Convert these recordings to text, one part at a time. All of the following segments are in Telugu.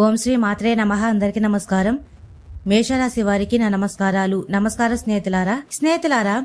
ఓం శ్రీ మాత్రే నమః. అందరికీ నమస్కారం. మేషరాశి వారికి నా నమస్కారాలు. నమస్కారం స్నేహితులారా,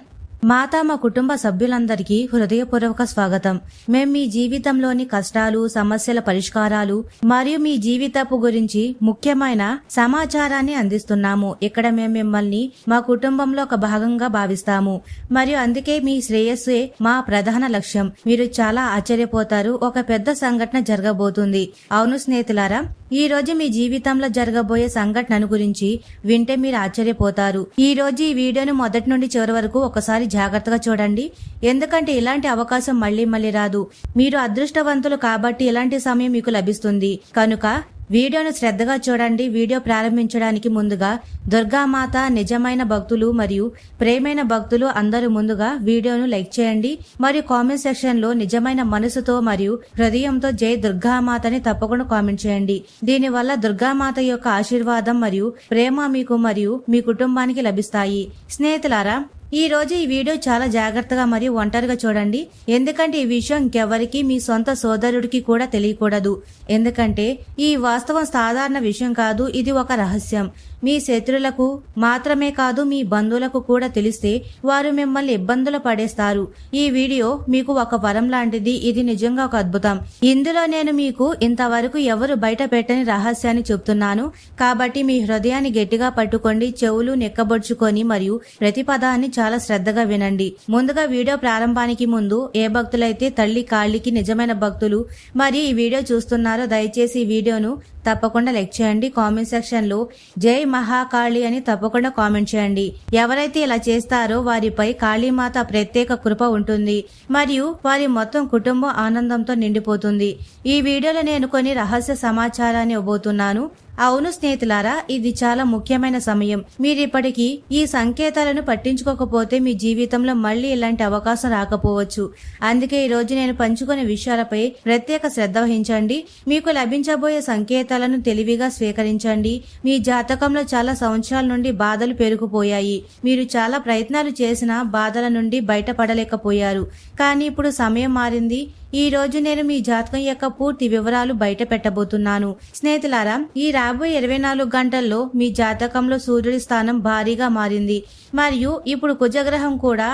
మాతా మా కుటుంబ సభ్యులందరికీ హృదయపూర్వక స్వాగతం. మేం మీ జీవితంలోని కష్టాలు, సమస్యల పరిష్కారాలు మరియు మీ జీవితపు గురించి ముఖ్యమైన సమాచారాన్ని అందిస్తున్నాము. ఇక్కడ మేము మిమ్మల్ని మా కుటుంబంలో ఒక భాగంగా భావిస్తాము మరియు అందుకే మీ శ్రేయస్సే మా ప్రధాన లక్ష్యం. మీరు చాలా ఆశ్చర్యపోతారు. ఒక పెద్ద సంఘటన జరగబోతుంది. అవును స్నేహితులారా, ఈ రోజు మీ జీవితంలో జరగబోయే సంఘటన గురించి వింటే మీరు ఆశ్చర్యపోతారు. ఈ రోజు ఈ వీడియోను మొదటి నుండి చివరి వరకు ఒకసారి జాగ్రత్తగా చూడండి, ఎందుకంటే ఇలాంటి అవకాశం మళ్లీ రాదు. మీరు అదృష్టవంతులు కాబట్టి ఇలాంటి సమయం మీకు లభిస్తుంది. కనుక వీడియోను శ్రద్ధగా చూడండి. వీడియో ప్రారంభించడానికి ముందుగా దుర్గామాత నిజమైన భక్తులు మరియు ప్రేమైన భక్తులు అందరూ ముందుగా వీడియోను లైక్ చేయండి మరియు కామెంట్ సెక్షన్ లో నిజమైన మనసుతో మరియు హృదయంతో జై దుర్గామాతని తప్పకుండా కామెంట్ చేయండి. దీనివల్ల దుర్గామాత యొక్క ఆశీర్వాదం మరియు ప్రేమ మీకు మరియు మీ కుటుంబానికి లభిస్తాయి. స్నేహితులారా, ఈ రోజు ఈ వీడియో చాలా జాగ్రత్తగా మరియు ఒంటరిగా చూడండి, ఎందుకంటే ఈ విషయం ఇంకెవరికి మీ సొంత సోదరుడికి కూడా తెలియకూడదు. ఎందుకంటే ఈ వాస్తవం సాధారణ విషయం కాదు, ఇది ఒక రహస్యం. మీ శత్రులకు మాత్రమే కాదు, మీ బంధువులకు కూడా తెలిస్తే వారు మిమ్మల్ని ఇబ్బందులు పడేస్తారు. ఈ వీడియో మీకు ఒక వరం లాంటిది. ఇది నిజంగా ఒక అద్భుతం. ఇందులో నేను మీకు ఇంతవరకు ఎవరు బయట పెట్టని రహస్యాన్ని చెప్తున్నాను. కాబట్టి మీ హృదయాన్ని గట్టిగా పట్టుకోండి, చెవులు నెక్కబొడుచుకొని మరియు ప్రతి పదాన్ని చాలా శ్రద్ధగా వినండి. ముందుగా వీడియో ప్రారంభానికి ముందు ఏ భక్తులైతే తల్లి కాళీకి నిజమైన భక్తులు మరియు ఈ వీడియో చూస్తున్నారో దయచేసి ఈ వీడియోను తప్పకుండా లైక్ చేయండి. కామెంట్ సెక్షన్ లో జై మహాకాళి అని తప్పకుండా కామెంట్ చేయండి. ఎవరైతే ఇలా చేస్తారో వారిపై కాళీమాత ప్రత్యేక కృప ఉంటుంది మరియు వారి మొత్తం కుటుంబం ఆనందంతో నిండిపోతుంది. ఈ వీడియోలో నేను కొన్ని రహస్య సమాచారాన్ని ఇవ్వబోతున్నాను. అవును స్నేహితులారా, ఇది చాలా ముఖ్యమైన సమయం. మీరిప్పటికీ ఈ సంకేతాలను పట్టించుకోకపోతే మీ జీవితంలో మళ్లీ ఇలాంటి అవకాశం రాకపోవచ్చు. అందుకే ఈ రోజు నేను పంచుకునే విషయాలపై ప్రత్యేక శ్రద్ధ వహించండి. మీకు లభించబోయే సంకేతాలను తెలివిగా స్వీకరించండి. మీ జాతకంలో చాలా సంవత్సరాల నుండి బాధలు పెరిగిపోయాయి. మీరు చాలా ప్రయత్నాలు చేసినా బాధల నుండి బయటపడలేకపోయారు. కానీ ఇప్పుడు సమయం మారింది. ఈ రోజు నేను మీ జాతకం యొక్క పూర్తి వివరాలు బయట పెట్టబోతున్నాను. స్నేహితులారా, ఈ రాబోయే 24 గంటల్లో మీ జాతకంలో సూర్యుడి స్థానం భారీగా మారింది మరియు ఇప్పుడు కుజగ్రహం కూడా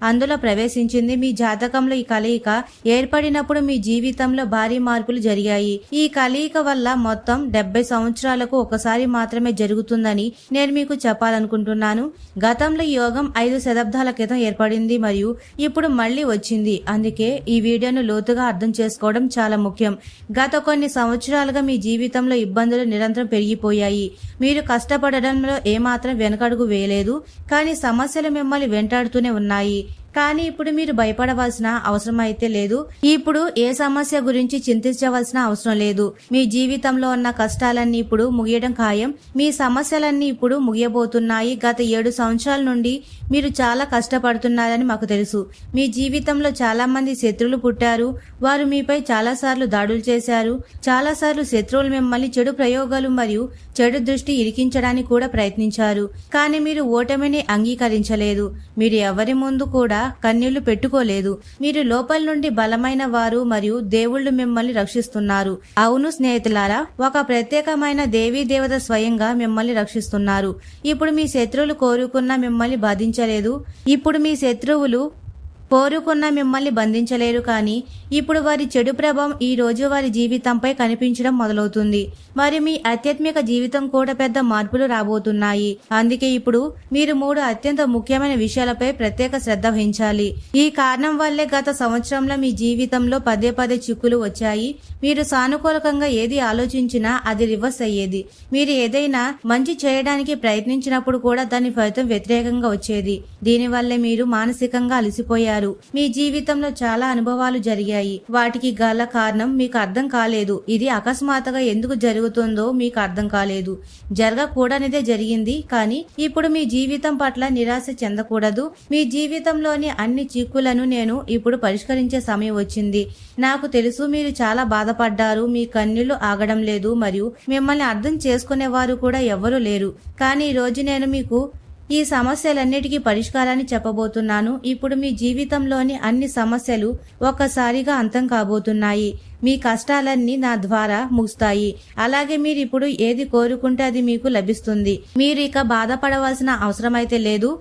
అందులో ప్రవేశించింది. మీ జాతకంలో ఈ కలయిక ఏర్పడినప్పుడు మీ జీవితంలో భారీ మార్పులు జరిగాయి. ఈ కలయిక వల్ల మొత్తం 70 సంవత్సరాలకు ఒకసారి మాత్రమే జరుగుతుందని నేను మీకు చెప్పాలనుకుంటున్నాను. గతంలో ఈ యోగం 5 శతాబ్దాల క్రితం ఏర్పడింది మరియు ఇప్పుడు మళ్లీ వచ్చింది. అందుకే ఈ వీడియోను లోతుగా అర్థం చేసుకోవడం చాలా ముఖ్యం. గత కొన్ని సంవత్సరాలుగా మీ జీవితంలో ఇబ్బందులు నిరంతరం పెరిగిపోయాయి. మీరు కష్టపడడంలో ఏమాత్రం వెనకడుగు వేయలేదు, కానీ సమస్యలు మిమ్మల్ని వెంటాడుతూనే ఉన్నాయి. కానీ ఇప్పుడు మీరు భయపడవలసిన అవసరం అయితే లేదు. ఇప్పుడు ఏ సమస్య గురించి చింతించవలసిన అవసరం లేదు. మీ జీవితంలో ఉన్న కష్టాలన్నీ ఇప్పుడు ముగియడం ఖాయం. మీ సమస్యలన్నీ ఇప్పుడు ముగియబోతున్నాయి. గత 7 సంవత్సరాల నుండి మీరు చాలా కష్టపడుతున్నారని మాకు తెలుసు. మీ జీవితంలో చాలా మంది శత్రువులు పుట్టారు. వారు మీపై చాలాసార్లు దాడులు చేశారు. చాలాసార్లు శత్రువులు మిమ్మల్ని చెడు ప్రయోగాలు మరియు చెడు దృష్టి ఇరికించడానికి కూడా ప్రయత్నించారు. కానీ మీరు ఓటమిని అంగీకరించలేదు. మీరు ఎవరి ముందు కూడా కన్నీళ్లు పెట్టుకోలేదు. మీరు లోపల నుండి బలమైన వారు మరియు దేవుళ్లు మిమ్మల్ని రక్షిస్తున్నారు. అవును స్నేహితులారా, ఒక ప్రత్యేకమైన దేవీ దేవత స్వయంగా మిమ్మల్ని రక్షిస్తున్నారు. ఇప్పుడు మీ శత్రువులు కోరుకున్న మిమ్మల్ని బాధించలేదు. ఇప్పుడు మీ శత్రువులు కోరుకున్న మిమ్మల్ని బంధించలేరు. కానీ ఇప్పుడు వారి చెడు ప్రభావం ఈ రోజు వారి జీవితంపై కనిపించడం మొదలవుతుంది. మరి మీ ఆధ్యాత్మిక జీవితం కూడా పెద్ద మార్పులు రాబోతున్నాయి. అందుకే ఇప్పుడు మీరు 3 అత్యంత ముఖ్యమైన విషయాలపై ప్రత్యేక శ్రద్ధ వహించాలి. ఈ కారణం వల్లే గత సంవత్సరంలో మీ జీవితంలో పదే చిక్కులు వచ్చాయి. మీరు సానుకూలంగా ఏది ఆలోచించినా అది రివర్స్ అయ్యేది. మీరు ఏదైనా మంచి చేయడానికి ప్రయత్నించినప్పుడు కూడా దాని ఫలితం వ్యతిరేకంగా వచ్చేది. దీనివల్లే మీరు మానసికంగా అలసిపోయారు. మీ జీవితంలో చాలా అనుభవాలు జరిగాయి. వాటికి గల కారణం మీకు అర్థం కాలేదు. ఇది అకస్మాత్తుగా ఎందుకు జరుగుతుందో మీకు అర్థం కాలేదు. జరగకూడనిదే జరిగింది. కానీ ఇప్పుడు మీ జీవితం పట్ల నిరాశ చెందకూడదు. మీ జీవితంలోని అన్ని చిక్కులను నేను ఇప్పుడు పరిష్కరించే సమయం వచ్చింది. నాకు తెలుసు మీరు చాలా బాధపడ్డారు. మీ కన్నీళ్లు ఆగడం లేదు మరియు మిమ్మల్ని అర్థం చేసుకునేవారు కూడా ఎవ్వరూ లేరు. కానీ ఈ రోజు నేను మీకు ఈ సమస్యలన్నిటికీ పరిష్కారాన్ని చెప్పబోతున్నాను. ఇప్పుడు మీ జీవితంలోని అన్ని సమస్యలు ఒక్కసారిగా అంతం కాబోతున్నాయి. మీ కష్టాలన్నీ నా ద్వారా ముగుస్తాయి. అలాగే మీరు ఇప్పుడు ఏది కోరుకుంటే అది మీకు లభిస్తుంది. మీరు ఇక బాధపడవలసిన అవసరమైతే లేదు.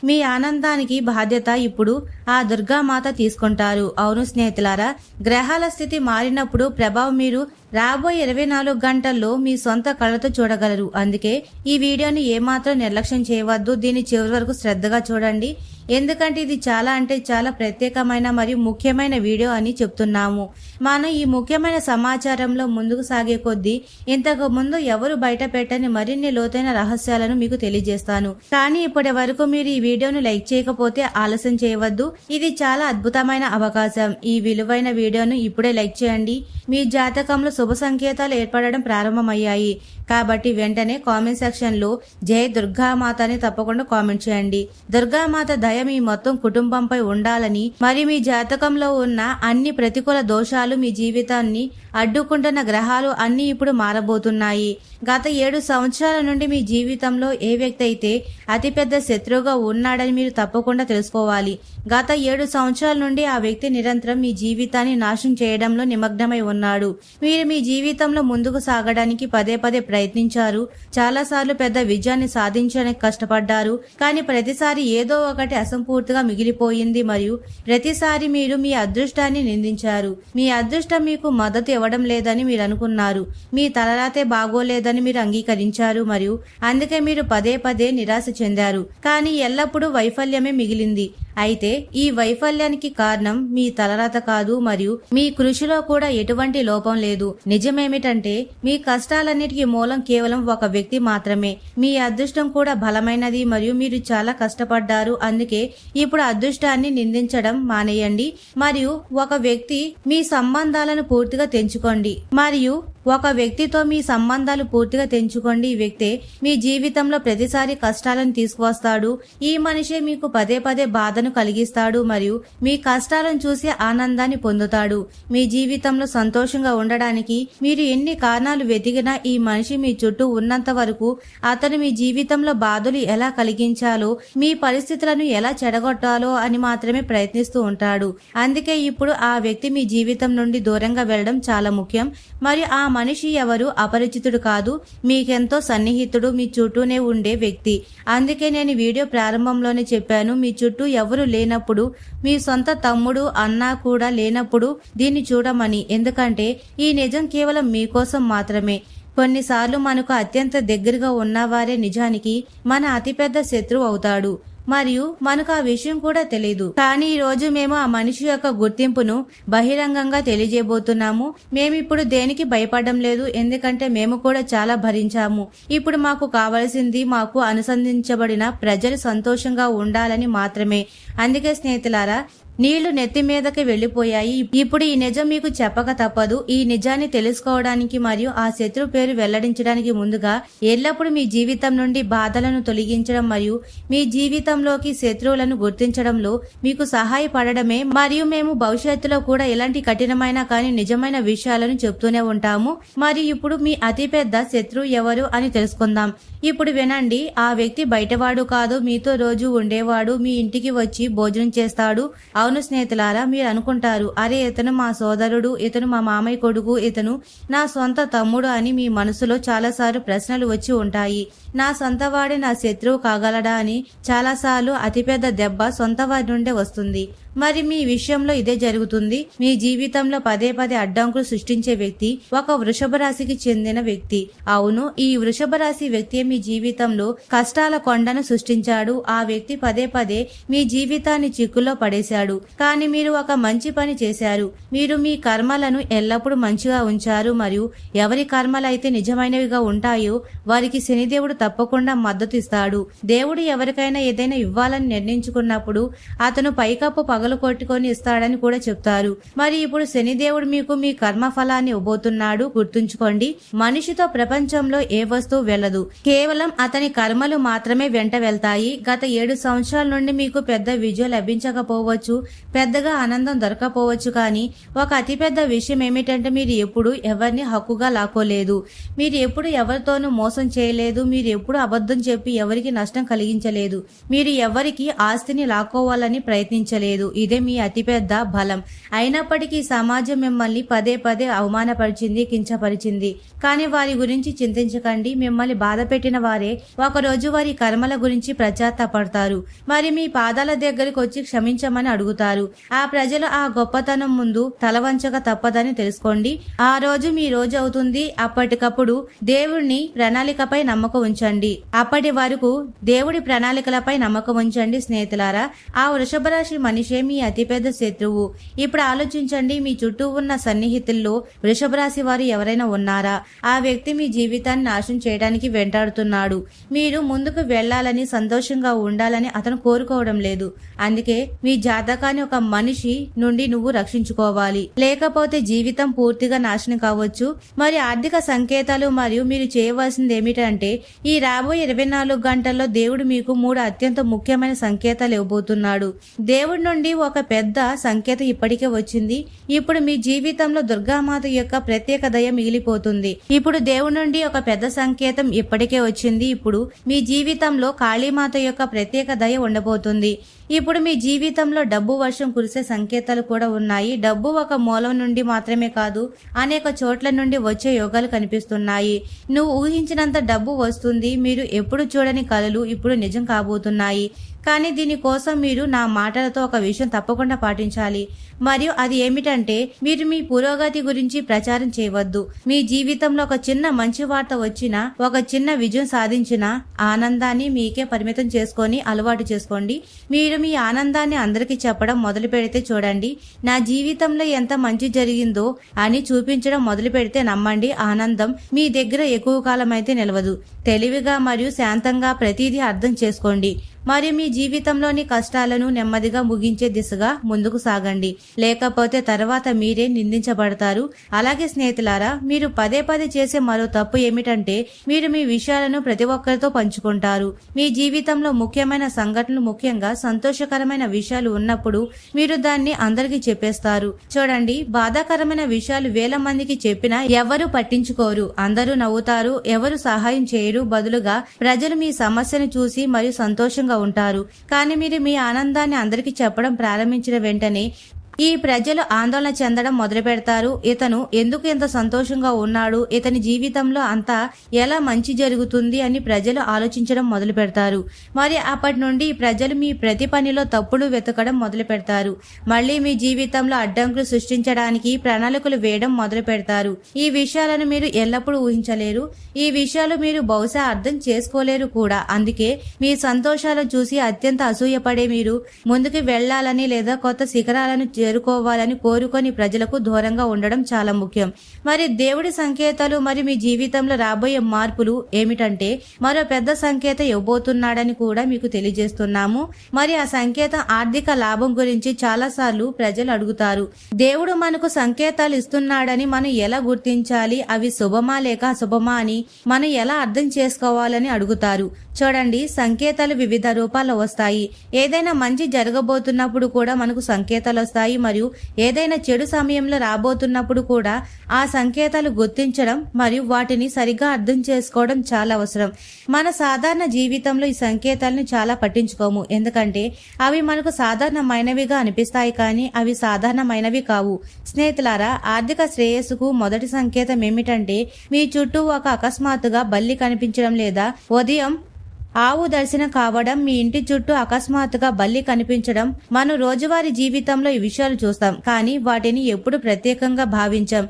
మీ ఆనందానికి బాధ్యత ఇప్పుడు ఆ దుర్గామాత తీసుకుంటారు. అవును స్నేహితులారా, గ్రహాల స్థితి మారినప్పుడు ప్రభావం మీరు రాబోయే 24 గంటల్లో మీ సొంత కళ్ళతో చూడగలరు. అందుకే ఈ వీడియోని ఏమాత్రం నిర్లక్ష్యం చేయవద్దు. దీన్ని చివరి వరకు శ్రద్ధగా చూడండి. ఎందుకంటే ఇది చాలా అంటే చాలా ప్రత్యేకమైన మరియు ముఖ్యమైన వీడియో అని చెప్తున్నాము. మనం ఈ ముఖ్యమైన సమాచారంలో ముందుకు సాగే కొద్దీ ఇంతకు ముందు ఎవరు బయట పెట్టని మరిన్ని లోతైన రహస్యాలను మీకు తెలియజేస్తాను. కానీ ఇప్పటి వరకు మీరు ఈ వీడియోను లైక్ చేయకపోతే ఆలస్యం చేయవద్దు. ఇది చాలా అద్భుతమైన అవకాశం. ఈ విలువైన వీడియోను ఇప్పుడే లైక్ చేయండి. మీ జాతకంలో శుభ సంకేతాలు ఏర్పడడం ప్రారంభమయ్యాయి కాబట్టి వెంటనే కామెంట్ సెక్షన్ లో జై దుర్గామాత అని తప్పకుండా కామెంట్ చేయండి. దుర్గామాత దయ మీ మొత్తం కుటుంబంపై ఉండాలని మరియు మీ జాతకంలో ఉన్న అన్ని ప్రతికూల దోషాలు మీ జీవితాన్ని అడ్డుకుంటున్న గ్రహాలు అన్ని ఇప్పుడు మారబోతున్నాయి. గత 7 సంవత్సరాల నుండి మీ జీవితంలో ఏ వ్యక్తి అయితే అతిపెద్ద శత్రువుగా ఉన్నాడని మీరు తప్పకుండా తెలుసుకోవాలి. గత 7 సంవత్సరాల నుండి ఆ వ్యక్తి నిరంతరం మీ జీవితాన్ని నాశనం చేయడంలో నిమగ్నమై ఉన్నాడు. మీరు మీ జీవితంలో ముందుకు సాగడానికి పదే పదే ప్రయత్నించారు. చాలాసార్లు పెద్ద విజయాన్ని సాధించడానికి కష్టపడ్డారు. కానీ ప్రతిసారి ఏదో ఒకటి అసంపూర్తిగా మిగిలిపోయింది మరియు ప్రతిసారి మీరు మీ అదృష్టాన్ని నిందించారు. మీ అదృష్టం మీకు మద్దతు ఇవ్వడం లేదని మీరు అనుకున్నారు. మీ తలరాతే బాగోలేదని మీరు అంగీకరించారు మరియు అందుకే మీరు పదే పదే నిరాశ చెందారు. కానీ ఎల్లప్పుడూ వైఫల్యమే మిగిలింది. అయితే ఈ వైఫల్యానికి కారణం మీ తలరాత కాదు మరియు మీ కృషిలో కూడా ఎటువంటి లోపం లేదు. నిజమేమిటంటే మీ కష్టాలన్నిటికీ మూలం కేవలం ఒక వ్యక్తి మాత్రమే. మీ అదృష్టం కూడా బలమైనది మరియు మీరు చాలా కష్టపడ్డారు. అందుకే ఇప్పుడు అదృష్టాన్ని నిందించడం మానేయండి మరియు ఒక వ్యక్తి మీ సంబంధాలను పూర్తిగా తెంచుకోండి మరియు ఒక వ్యక్తితో మీ సంబంధాలు పూర్తిగా తెంచుకోండి. ఈ వ్యక్తే మీ జీవితంలో ప్రతిసారి కష్టాలను తీసుకువస్తాడు. ఈ మనిషే మీకు పదే పదే బాధను కలిగిస్తాడు మరియు మీ కష్టాలను చూసి ఆనందాన్ని పొందుతాడు. మీ జీవితంలో సంతోషంగా ఉండడానికి మీరు ఎన్ని కారణాలు వెతికినా ఈ మనిషి మీ చుట్టూ ఉన్నంత వరకు అతను మీ జీవితంలో బాధలు ఎలా కలిగించాలో, మీ పరిస్థితులను ఎలా చెడగొట్టాలో అని మాత్రమే ప్రయత్నిస్తూ ఉంటాడు. అందుకే ఇప్పుడు ఆ వ్యక్తి మీ జీవితం నుండి దూరంగా వెళ్లడం చాలా ముఖ్యం. మరియు ఆ మనిషి ఎవరు అపరిచితుడు కాదు, మీకెంతో సన్నిహితుడు, మీ చుట్టూనే ఉండే వ్యక్తి. అందుకే నేను వీడియో ప్రారంభంలోనే చెప్పాను, మీ చుట్టూ ఎవరు లేనప్పుడు, మీ సొంత తమ్ముడు అన్న కూడా లేనప్పుడు దీన్ని చూడమని. ఎందుకంటే ఈ నిజం కేవలం మీకోసం మాత్రమే. కొన్నిసార్లు మనకు అత్యంత దగ్గరగా ఉన్నవారే నిజానికి మన అతిపెద్ద శత్రువు అవుతాడు మరియు మనకు ఆ విషయం కూడా తెలియదు. కానీ ఈ రోజు మేము ఆ మనిషి యొక్క గుర్తింపును బహిరంగంగా తెలియజేయబోతున్నాము. మేమిప్పుడు దేనికి భయపడడం లేదు, ఎందుకంటే మేము కూడా చాలా భరించాము. ఇప్పుడు మాకు కావలసింది మాకు అనుసంధించబడిన ప్రజలు సంతోషంగా ఉండాలని మాత్రమే. అందుకే స్నేహితులారా, నీళ్లు నెత్తి మీదకి వెళ్లిపోయాయి. ఇప్పుడు ఈ నిజం మీకు చెప్పక తప్పదు. ఈ నిజాన్ని తెలుసుకోవడానికి మరియు ఆ శత్రు పేరు వెల్లడించడానికి ముందుగా ఎల్లప్పుడూ మీ జీవితం నుండి బాధలను తొలగించడం మరియు మీ జీవితంలోకి శత్రువులను గుర్తించడంలో మీకు సహాయపడడమే. మరియు మేము భవిష్యత్తులో కూడా ఇలాంటి కఠినమైన కానీ నిజమైన విషయాలను చెప్తూనే ఉంటాము. మరియు ఇప్పుడు మీ అతిపెద్ద శత్రువు ఎవరు అని తెలుసుకుందాం. ఇప్పుడు వినండి, ఆ వ్యక్తి బయటవాడు కాదు, మీతో రోజు ఉండేవాడు, మీ ఇంటికి వచ్చి భోజనం చేస్తాడు. అవును స్నేహితులారా, మీరు అనుకుంటారు, అరే ఇతను మా సోదరుడు, ఇతను మా మామయ్య కొడుకు, ఇతను నా సొంత తమ్ముడు అని మీ మనసులో చాలాసార్లు ప్రశ్నలు వచ్చి ఉంటాయి. నా సొంతవాడే నా శత్రువు కాగలడా అని. చాలాసార్లు అతిపెద్ద దెబ్బ సొంతవాడి నుండే వస్తుంది. మరి మీ విషయంలో ఇదే జరుగుతుంది. మీ జీవితంలో పదే పదే అడ్డంకులు సృష్టించే వ్యక్తి ఒక వృషభ రాశికి చెందిన వ్యక్తి. అవును, ఈ వృషభ రాశి వ్యక్తి మీ జీవితంలో కష్టాల కొండను సృష్టించాడు. ఆ వ్యక్తి పదే పదే మీ జీవితాన్ని చిక్కుల్లో పడేశాడు. కానీ మీరు ఒక మంచి పని చేశారు. మీరు మీ కర్మలను ఎల్లప్పుడూ మంచిగా ఉంచారు మరియు ఎవరి కర్మలైతే నిజమైనవిగా ఉంటాయో వారికి శనిదేవుడు తప్పకుండా మద్దతు ఇస్తాడు. దేవుడు ఎవరికైనా ఏదైనా ఇవ్వాలని నిర్ణయించుకున్నప్పుడు అతను పైకప్పు పగలు కొట్టుకొని ఇస్తాడని కూడా చెప్తారు. మరి ఇప్పుడు శనిదేవుడు మీకు మీ కర్మ ఫలాన్ని ఇవ్వబోతున్నాడు. గుర్తుంచుకోండి, మనిషితో ప్రపంచంలో ఏ వస్తువు వెళ్ళదు, కేవలం అతని కర్మలు మాత్రమే వెంట వెళ్తాయి. గత 7 సంవత్సరాల నుండి మీకు పెద్ద విజయం లభించకపోవచ్చు, పెద్దగా ఆనందం దొరకపోవచ్చు, కానీ ఒక అతిపెద్ద విషయం ఏమిటంటే మీరు ఎప్పుడు ఎవరిని హక్కుగా లాక్కోలేదు, మీరు ఎప్పుడు ఎవరితోనూ మోసం చేయలేదు, మీరు ఎప్పుడు అబద్ధం చెప్పి ఎవరికి నష్టం కలిగించలేదు, మీరు ఎవరికి ఆస్తిని లాక్కోవాలని ప్రయత్నించలేదు. ఇదే మీ అతిపెద్ద బలం. అయినప్పటికీ సమాజం మిమ్మల్ని పదే పదే అవమానపరిచింది, కించపరిచింది. కానీ వారి గురించి చింతించకండి. మిమ్మల్ని బాధ పెట్టిన వారే ఒకరోజు వారి కర్మల గురించి పశ్చాత్తాపడతారు. మరి మీ పాదాల దగ్గరికి వచ్చి క్షమించమని అడుగుతారు. ఆ ప్రజలు ఆ గొప్పతనం ముందు తలవంచక తప్పదని తెలుసుకోండి. ఆ రోజు మీ రోజు అవుతుంది. అప్పటికప్పుడు దేవుడిని ప్రణాళికపై నమ్మకం ఉంచండి. అప్పటి వరకు దేవుడి ప్రణాళికలపై నమ్మకం ఉంచండి. స్నేహితులారా, ఆ వృషభ రాశి మనిషే మీ అతిపెద్ద శత్రువు. ఇప్పుడు ఆలోచించండి, మీ చుట్టూ ఉన్న సన్నిహితుల్లో వృషభ రాశి వారు ఎవరైనా ఉన్నారా? ఆ వ్యక్తి మీ జీవితాన్ని నాశనం చేయడానికి వెంటాడుతున్నాడు. మీరు ముందుకు వెళ్లాలని, సంతోషంగా ఉండాలని అతను కోరుకోవడం లేదు. అందుకే మీ జాతకాన్ని ఒక మనిషి నుండి నువ్వు రక్షించుకోవాలి, లేకపోతే జీవితం పూర్తిగా నాశనం కావచ్చు. మరి ఆర్థిక సంకేతాలు మరియు మీరు చేయవలసింది ఏమిటంటే, ఈ రాబోయే 24 గంటల్లో దేవుడు మీకు 3 అత్యంత ముఖ్యమైన సంకేతాలు ఇవ్వబోతున్నాడు. దేవుడి నుండి ఒక పెద్ద సంకేతం ఇప్పటికే వచ్చింది. ఇప్పుడు మీ జీవితంలో దుర్గామాత యొక్క ప్రత్యేక దయ మిగిలిపోతుంది. ఇప్పుడు దేవుడి నుండి ఒక పెద్ద సంకేతం ఇప్పటికే వచ్చింది. ఇప్పుడు మీ జీవితంలో కాళీమాత యొక్క ప్రత్యేక దయ ఉండబోతుంది. ఇప్పుడు మీ జీవితంలో డబ్బు వర్షం కురిసే సంకేతాలు కూడా ఉన్నాయి. డబ్బు ఒక మూలం నుండి మాత్రమే కాదు, అనేక చోట్ల నుండి వచ్చే యోగాలు కనిపిస్తున్నాయి. నువ్వు ఊహించినంత డబ్బు వస్తుంది. మీరు ఎప్పుడు చూడని కలలు ఇప్పుడు నిజం కాబోతున్నాయి. కానీ దీనికోసం మీరు నా మాటలతో ఒక విషయం తప్పకుండా పాటించాలి. మరియు అది ఏమిటంటే, మీరు మీ పురోగతి గురించి ప్రచారం చేయవద్దు. మీ జీవితంలో ఒక చిన్న మంచి వార్త వచ్చినా, ఒక చిన్న విజయం సాధించినా ఆనందాన్ని మీకే పరిమితం చేసుకొని అలవాటు చేసుకోండి. మీరు మీ ఆనందాన్ని అందరికీ చెప్పడం మొదలు పెడితే చూడండి, నా జీవితంలో ఎంత మంచి జరిగిందో అని చూపించడం మొదలు పెడితే నమ్మండి, ఆనందం మీ దగ్గర ఎక్కువ కాలం అయితే నిలవదు. తెలివిగా మరియు శాంతంగా ప్రతిదీ అర్థం చేసుకోండి. మరియు మీ జీవితంలోని కష్టాలను నెమ్మదిగా ముగించే దిశగా ముందుకు సాగండి, లేకపోతే తర్వాత మీరే నిందించబడతారు. అలాగే స్నేహితులారా, మీరు పదే పదే చేసే మరో తప్పు ఏమిటంటే, మీరు మీ విషయాలను ప్రతి ఒక్కరితో పంచుకుంటారు. మీ జీవితంలో ముఖ్యమైన సంఘటనలు, ముఖ్యంగా సంతోషకరమైన విషయాలు ఉన్నప్పుడు మీరు దాన్ని అందరికీ చెప్పేస్తారు. చూడండి, బాధాకరమైన విషయాలు 1000 మందికి చెప్పినా ఎవరు పట్టించుకోరు, అందరూ నవ్వుతారు, ఎవరు సహాయం చేయరు. బదులుగా ప్రజలు మీ సమస్యను చూసి మరియు సంతోషంగా ఉంటారు. కానీ మీరు మీ ఆనందాన్ని అందరికీ చెప్పడం ప్రారంభించిన వెంటనే ఈ ప్రజలు ఆందోళన చెందడం మొదలు పెడతారు. ఇతను ఎందుకు ఎంత సంతోషంగా ఉన్నాడు, ఇతని జీవితంలో అంతా ఎలా మంచి జరుగుతుంది అని ప్రజలు ఆలోచించడం మొదలు పెడతారు. మరి అప్పటి నుండి ప్రజలు మీ ప్రతి పనిలో తప్పులు వెతకడం మొదలు పెడతారు. మళ్ళీ మీ జీవితంలో అడ్డంకులు సృష్టించడానికి ప్రణాళికలు వేయడం మొదలు పెడతారు. ఈ విషయాలను మీరు ఎల్లప్పుడూ ఊహించలేరు. ఈ విషయాలు మీరు బహుశా అర్థం చేసుకోలేరు కూడా. అందుకే మీ సంతోషాలను చూసి అత్యంత అసూయపడే మీరు ముందుకు వెళ్లాలని లేదా కొత్త శిఖరాలను చేరుకోవాలని కోరుకొని ప్రజలకు దూరంగా ఉండడం చాలా ముఖ్యం. మరి దేవుడి సంకేతాలు మరియు మీ జీవితంలో రాబోయే మార్పులు ఏమిటంటే, మరో పెద్ద సంకేతం ఇవ్వబోతున్నాడని కూడా మీకు తెలియజేస్తున్నాము. మరి ఆ సంకేతం ఆర్థిక లాభం గురించి చాలా సార్లు ప్రజలు అడుగుతారు. దేవుడు మనకు సంకేతాలు ఇస్తున్నాడని మనం ఎలా గుర్తించాలి, అవి శుభమా లేక అశుభమా అని మనం ఎలా అర్థం చేసుకోవాలని అడుగుతారు. చూడండి, సంకేతాలు వివిధ రూపాల్లో వస్తాయి. ఏదైనా మంచి జరగబోతున్నప్పుడు కూడా మనకు సంకేతాలు వస్తాయి, మరియు ఏదైనా చెడు సమయంలో రాబోతున్నప్పుడు కూడా ఆ సంకేతాలు గుర్తించడం మరియు వాటిని సరిగ్గా అర్థం చేసుకోవడం చాలా అవసరం. మన సాధారణ జీవితంలో ఈ సంకేతాలను చాలా పట్టించుకోము, ఎందుకంటే అవి మనకు సాధారణమైనవిగా అనిపిస్తాయి, కానీ అవి సాధారణమైనవి కావు. స్నేహితులారా, ఆర్థిక శ్రేయస్సుకు మొదటి సంకేతం ఏమిటంటే, మీ చుట్టూ ఒక అకస్మాత్తుగా బల్లి కనిపించడం లేదా ఉదయం ఆవు దర్శనం కావడం. మీ ఇంటి చుట్టూ అకస్మాత్తుగా బల్లి కనిపించడం. మనం రోజువారీ జీవితంలో ఈ విషయాలు చూస్తాం, కానీ వాటిని ఎప్పుడు ప్రత్యేకంగా భావించాం.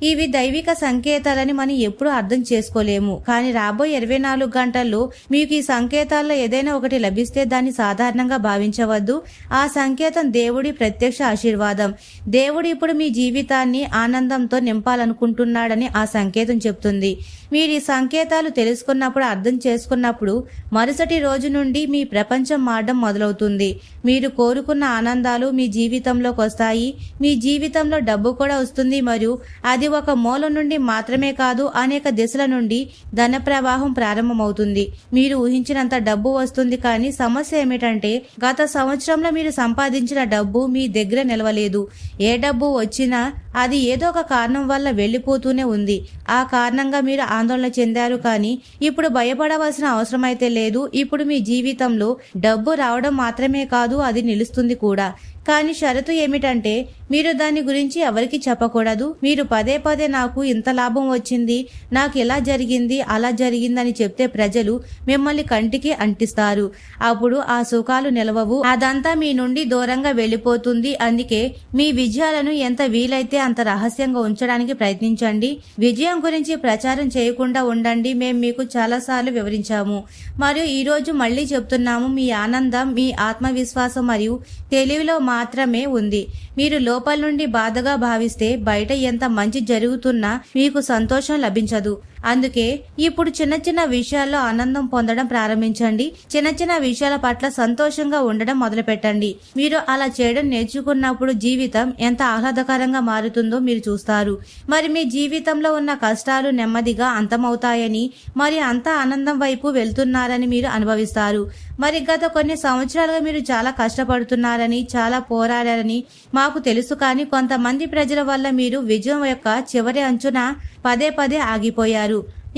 ఇవి దైవిక సంకేతాలని మనం ఎప్పుడూ అర్థం చేసుకోలేము. కానీ రాబోయే 24 గంటల్లో మీకు ఈ సంకేతాల్లో ఏదైనా ఒకటి లభిస్తే దాన్ని సాధారణంగా భావించవద్దు. ఆ సంకేతం దేవుడి ప్రత్యక్ష ఆశీర్వాదం. దేవుడు ఇప్పుడు మీ జీవితాన్ని ఆనందంతో నింపాలనుకుంటున్నాడని ఆ సంకేతం చెప్తుంది. మీరు ఈ సంకేతాలు తెలుసుకున్నప్పుడు, అర్థం చేసుకున్నప్పుడు మరుసటి రోజు నుండి మీ ప్రపంచం మారడం మొదలవుతుంది. మీరు కోరుకున్న ఆనందాలు మీ జీవితంలోకి వస్తాయి. మీ జీవితంలో డబ్బు కూడా వస్తుంది మరియు అది ఒక మూలం నుండి మాత్రమే కాదు, అనేక దిశల నుండి ధన ప్రవాహం ప్రారంభమవుతుంది. మీరు ఊహించినంత డబ్బు వస్తుంది. కానీ సమస్య ఏమిటంటే గత సంవత్సరంలో మీరు సంపాదించిన డబ్బు మీ దగ్గర నిలవలేదు. ఏ డబ్బు వచ్చినా అది ఏదో ఒక కారణం వల్ల వెళ్లిపోతూనే ఉంది. ఆ కారణంగా మీరు ఆందోళన చెందారు. కానీ ఇప్పుడు భయపడవలసిన అవసరం అయితే లేదు. ఇప్పుడు మీ జీవితంలో డబ్బు రావడం మాత్రమే కాదు, అది నిలుస్తుంది కూడా. కానీ షరతు ఏమిటంటే మీరు దాని గురించి ఎవరికి చెప్పకూడదు. మీరు పదే పదే నాకు ఇంత లాభం వచ్చింది, నాకు ఇలా జరిగింది, అలా జరిగిందని చెప్తే ప్రజలు మిమ్మల్ని కంటికి అంటిస్తారు. అప్పుడు ఆ సుఖాలు నిలవవు. అదంతా మీ నుండి దూరంగా వెళ్లిపోతుంది. అందుకే మీ విజయాలను ఎంత వీలైతే అంత రహస్యంగా ఉంచడానికి ప్రయత్నించండి. విజయం గురించి ప్రచారం చేయకుండా ఉండండి. మేము మీకు చాలాసార్లు వివరించాము మరియు ఈ రోజు మళ్లీ చెప్తున్నాము. మీ ఆనందం మీ ఆత్మవిశ్వాసం మరియు తెలివిలో మాత్రమే ఉంది. మీరు లోపల నుండి బాధగా భావిస్తే బయట ఎంత మంచి జరుగుతున్నా మీకు సంతోషం లభించదు. అందుకే ఇప్పుడు చిన్న చిన్న విషయాల్లో ఆనందం పొందడం ప్రారంభించండి. చిన్న చిన్న విషయాల పట్ల సంతోషంగా ఉండడం మొదలుపెట్టండి. మీరు అలా చేయడం నేర్చుకున్నప్పుడు జీవితం ఎంత ఆహ్లాదకరంగా మారుతుందో మీరు చూస్తారు. మరి మీ జీవితంలో ఉన్న కష్టాలు నెమ్మదిగా అంతమవుతాయని, మరి అంత ఆనందం వైపు వెళ్తున్నారని మీరు అనుభవిస్తారు. మరి గత కొన్ని సంవత్సరాలుగా మీరు చాలా కష్టపడుతున్నారని, చాలా పోరాడారని మాకు తెలుసు. కానీ కొంతమంది ప్రజల వల్ల మీరు విజయం యొక్క చివరి అంచున పదే పదే ఆగిపోయారు.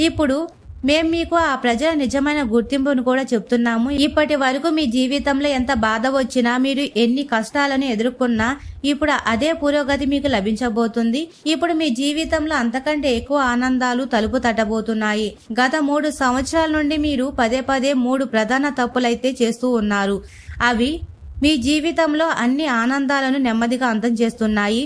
ఇప్పుడు మేము మీకు ఆ ప్రజల నిజమైన గుర్తింపును కూడా చెప్తున్నాము. ఇప్పటి వరకు మీ జీవితంలో ఎంత బాధ వచ్చినా, మీరు ఎన్ని కష్టాలను ఎదుర్కొన్నా ఇప్పుడు అదే పురోగతి మీకు లభించబోతుంది. ఇప్పుడు మీ జీవితంలో అంతకంటే ఎక్కువ ఆనందాలు తలుపు తట్టబోతున్నాయి. గత 3 సంవత్సరాల నుండి మీరు పదే పదే 3 ప్రధాన తప్పులైతే చేస్తూ ఉన్నారు. అవి మీ జీవితంలో అన్ని ఆనందాలను నెమ్మదిగా అంతం చేస్తున్నాయి.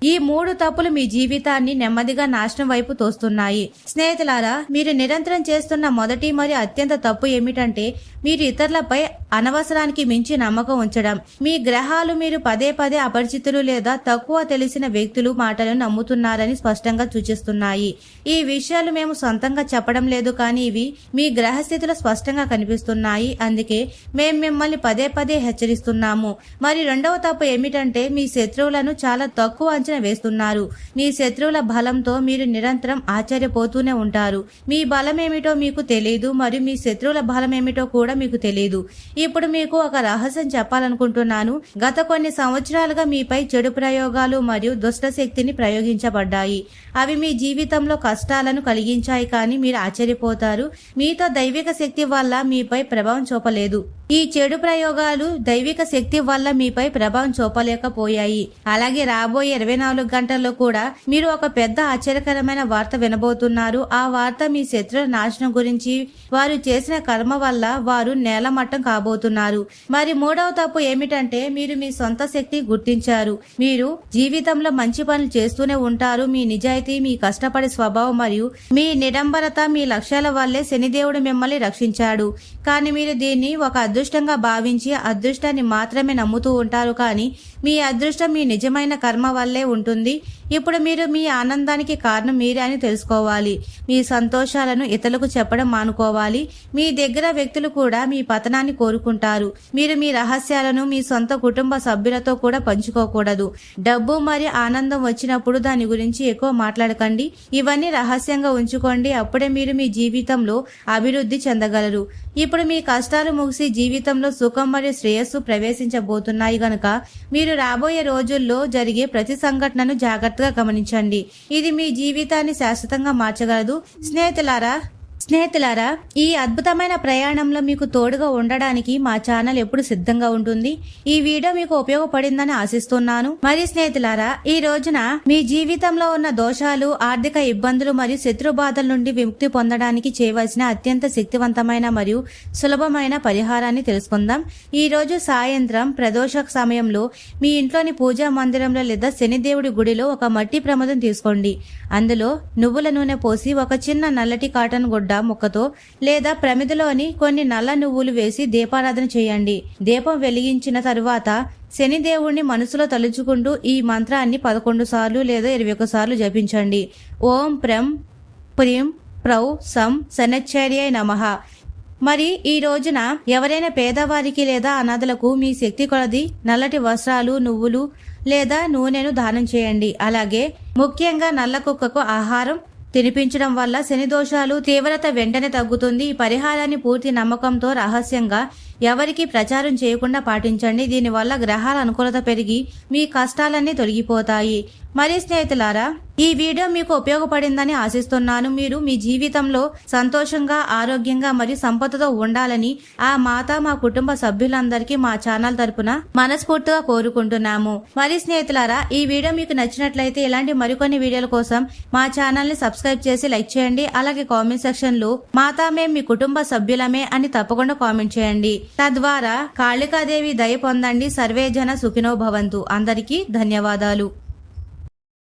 ఈ 3 తప్పులు మీ జీవితాన్ని నెమ్మదిగా నాశనం వైపు తోస్తున్నాయి. స్నేహితులారా, మీరు నిరంతరం చేస్తున్న మొదటి మరియు అత్యంత తప్పు ఏమిటంటే మీరు ఇతరులపై అనవసరానికి మించి నమ్మకం ఉంచడం. మీ గ్రహాలు మీరు పదే పదే అపరిచితులు లేదా తక్కువ తెలిసిన వ్యక్తులు మాటలను నమ్ముతున్నారని స్పష్టంగా సూచిస్తున్నాయి. ఈ విషయాలు మేము సొంతంగా చెప్పడం లేదు, కానీ ఇవి మీ గ్రహస్థితిలో స్పష్టంగా కనిపిస్తున్నాయి. అందుకే మేము మిమ్మల్ని పదే పదే హెచ్చరిస్తున్నాము. మరి రెండవ తప్పు ఏమిటంటే మీ శత్రువులను చాలా తక్కువ అంచనా వేస్తున్నారు. మీ శత్రువుల బలంతో మీరు నిరంతరం ఆశ్చర్యపోతూనే ఉంటారు. మీ బలం ఏమిటో మీకు తెలియదు మరియు మీ శత్రువుల బలం ఏమిటో కూడా మీకు తెలియదు. ఇప్పుడు మీకు ఒక రహస్యం చెప్పాలనుకుంటున్నాను. గత కొన్ని సంవత్సరాలుగా మీపై చెడు ప్రయోగాలు మరియు దుష్ట శక్తిని ప్రయోగించబడ్డాయి. అవి మీ జీవితంలో కష్టాలను కలిగించాయి. కానీ మీరు ఆశ్చర్యపోతారు, మీతో దైవిక శక్తి వల్ల మీపై ప్రభావం చూపలేదు. ఈ చెడు ప్రయోగాలు దైవిక శక్తి వల్ల మీపై ప్రభావం చూపలేకపోయాయి. అలాగే రాబోయే 24 గంటల్లో కూడా మీరు ఒక పెద్ద ఆశ్చర్యకరమైన వార్త వినబోతున్నారు. ఆ వార్త మీ శత్రుల నాశనం గురించి. వారు చేసిన కర్మ వల్ల వారు నేలమట్టం కాబోతున్నారు. మరి మూడవ తప్పు ఏమిటంటే మీరు మీ సొంత శక్తి గుర్తించారు. మీరు జీవితంలో మంచి పనులు చేస్తూనే ఉంటారు. మీ నిజాయితీ, మీ కష్టపడే స్వభావం మరియు మీ నిడంబరత, మీ లక్ష్యాల వల్లే శనిదేవుడు మిమ్మల్ని రక్షించాడు. కానీ మీరు దీన్ని ఒక అదృష్టంగా భావించి అదృష్టాన్ని మాత్రమే నమ్ముతూ ఉంటారు. కానీ మీ అదృష్టం మీ నిజమైన కర్మ వల్లే ఉంటుంది. ఇప్పుడు మీరు మీ ఆనందానికి కారణం మీరే అని తెలుసుకోవాలి. మీ సంతోషాలను ఇతరులకు చెప్పడం మానుకోవాలి. మీ దగ్గర వ్యక్తులు కూడా మీ పతనాన్ని కోరుకుంటారు. మీరు మీ రహస్యాలను మీ సొంత కుటుంబ సభ్యులతో కూడా పంచుకోకూడదు. డబ్బు మరియు ఆనందం వచ్చినప్పుడు దాని గురించి ఎక్కువ మాట్లాడకండి. ఇవన్నీ రహస్యంగా ఉంచుకోండి. అప్పుడే మీరు మీ జీవితంలో అభివృద్ధి చెందగలరు. ఇప్పుడు మీ కష్టాలు ముగిసి జీవితంలో సుఖం మరియు శ్రేయస్సు ప్రవేశించబోతున్నాయి గనుక మీరు రాబోయే రోజుల్లో జరిగే ప్రతి సంఘటనను జాగ్రత్తగా గమనించండి. ఇది మీ జీవితాన్ని శాశ్వతంగా మార్చగలదు. స్నేహితులారా, ఈ అద్భుతమైన ప్రయాణంలో మీకు తోడుగా ఉండడానికి మా ఛానల్ ఎప్పుడు సిద్ధంగా ఉంటుంది. ఈ వీడియో మీకు ఉపయోగపడిందని ఆశిస్తున్నాను. మరి స్నేహితులారా, ఈ రోజున మీ జీవితంలో ఉన్న దోషాలు, ఆర్థిక ఇబ్బందులు మరియు శత్రు బాధల నుండి విముక్తి పొందడానికి చేయవలసిన అత్యంత శక్తివంతమైన మరియు సులభమైన పరిహారాన్ని తెలుసుకుందాం. ఈ రోజు సాయంత్రం ప్రదోష సమయంలో మీ ఇంట్లోని పూజా మందిరంలో లేదా శనిదేవుడి గుడిలో ఒక మట్టి ప్రమిదను తీసుకోండి. అందులో నువ్వుల నూనె పోసి ఒక చిన్న నల్లటి కాటన్ గుడ్డ ముక్కతో లేదా ప్రమిదలోని కొన్ని నల్ల నువ్వులు వేసి దీపారాధన చేయండి. దీపం వెలిగించిన తరువాత శనిదేవుణ్ణి మనసులో తలుచుకుంటూ ఈ మంత్రాన్ని 11 సార్లు లేదా 21 సార్లు జపించండి. ఓం ప్రం ప్రీం ప్రౌ సం శనైశ్వర్యాయ నమః. మరి ఈ రోజున ఎవరైనా పేదవారికి లేదా అనాథలకు మీ శక్తి కొలది నల్లటి వస్త్రాలు, నువ్వులు లేదా నూనెను దానం చేయండి. అలాగే ముఖ్యంగా నల్ల కుక్కకు ఆహారం తినిపించడం వల్ల శని దోషాలు తీవ్రత వెంటనే తగ్గుతుంది. ఈ పరిహారాన్ని పూర్తి నమ్మకంతో రహస్యంగా ఎవరికి ప్రచారం చేయకుండా పాటించండి. దీనివల్ల గ్రహాల అనుకూలత పెరిగి మీ కష్టాలన్నీ తొలగిపోతాయి. మరి స్నేహితులారా, ఈ వీడియో మీకు ఉపయోగపడిందని ఆశిస్తున్నాను. మీరు మీ జీవితంలో సంతోషంగా, ఆరోగ్యంగా మరియు సంపదతో ఉండాలని ఆ మాత మా కుటుంబ సభ్యులందరికీ మా ఛానల్ తరపున మనస్ఫూర్తిగా కోరుకుంటున్నాము. మరి స్నేహితులారా, ఈ వీడియో మీకు నచ్చినట్లయితే ఇలాంటి మరికొన్ని వీడియోల కోసం మా ఛానల్ ని సబ్స్క్రైబ్ చేసి లైక్ చేయండి. అలాగే కామెంట్ సెక్షన్ లో మాతా మేము మీ కుటుంబ సభ్యులమే అని తప్పకుండా కామెంట్ చేయండి. తద్వారా కాళికాదేవి దయ పొందండి. సర్వే జన సుఖినో భవంతు. అందరికీ ధన్యవాదాలు.